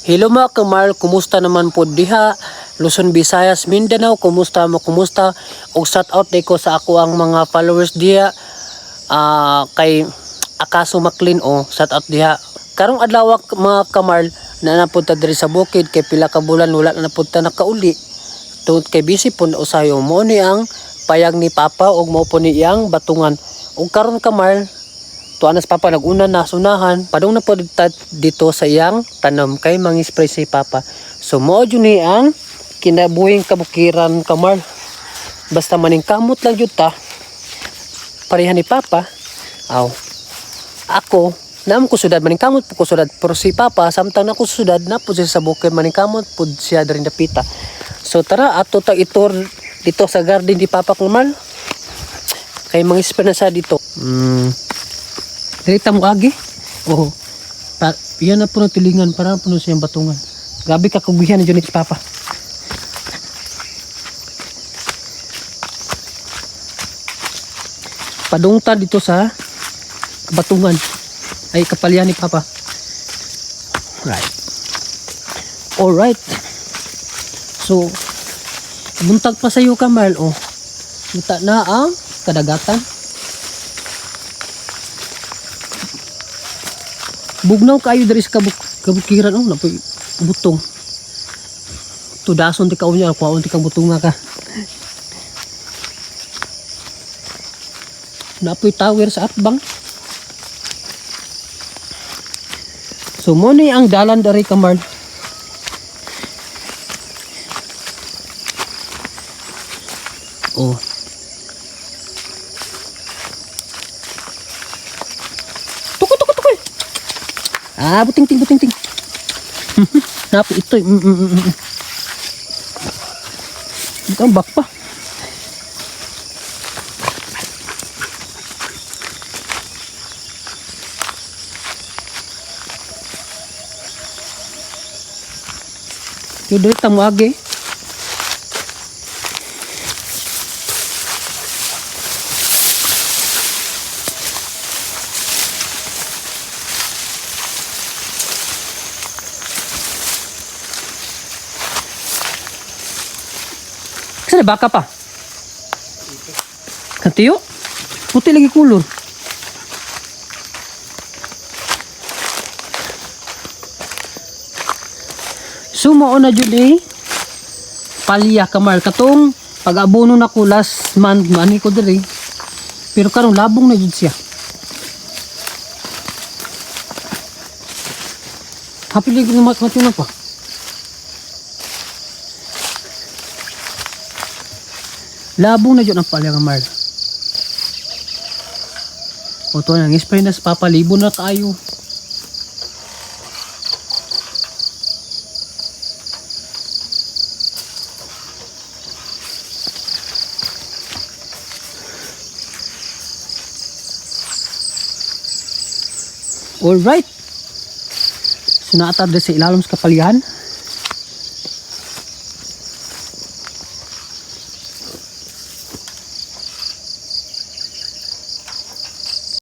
Hello mga kamar, kumusta naman po diha? Luzon, Visayas, Mindanao, kumusta mo, kumusta? Og shout out ko sa ako ang mga followers diha. Kay Akaso Maclean shout out diha. Karong adlaw mga kamar na napunta diri sa bukid kay pila ka bulan wala na napunta nakauli. Tungod kay busy po na usayo mo ni ang payag ni Papa og mo po ni iyang batungan. Og karon kamar tuanas Papa naguna na sunahan padung na po dito sa iyang tanom kay mangispray si Papa. So mo jud ni ang kinabuhing kabukiran kamar. Basta maning kamot lang jud ta. Pareha ni Papa. Ako naam ko sudad maning kamot po ko sudad pero si Papa samtang na ko sudad na po siya sa bukid maning kamot po siya diri napita. So tara ato ta itur dito sa garden di Papa kamar. Kay mangispray na sa dito. Dirita mo agi. Yan na po ng tilingan para po siyang batungan. Grabe kakugihan ni Jonich Papa. Padungta dito sa batungan. Ay kapalyan ni Papa. Right. Alright. So, buntag pa sa iyo Kamal. Kita na ang kadagatan. Bugnaw kayo dari sa kabukiran napoy butong. Tudason ti kaon niya kuwaon ti kang butong ka. Napoy tower sa atbang. So mo ni ang dalan dari Kamal. Buting-ting. Napo ito. Bukan bak pa. Yun dito mo agi. Sana baka pa? Katiyo? Puti lagi kulor. Sumao na jud palya Kamar katong pag-abono na ko last month mani ko diri. Pero karon labong na jud siya. Happy lagi na matuna pa. Labong na dyan ang palya Kamar. Ito nang spray na sa Papa. Libo na tayo. Alright. Sunata sa ilalom sa kapalyahan.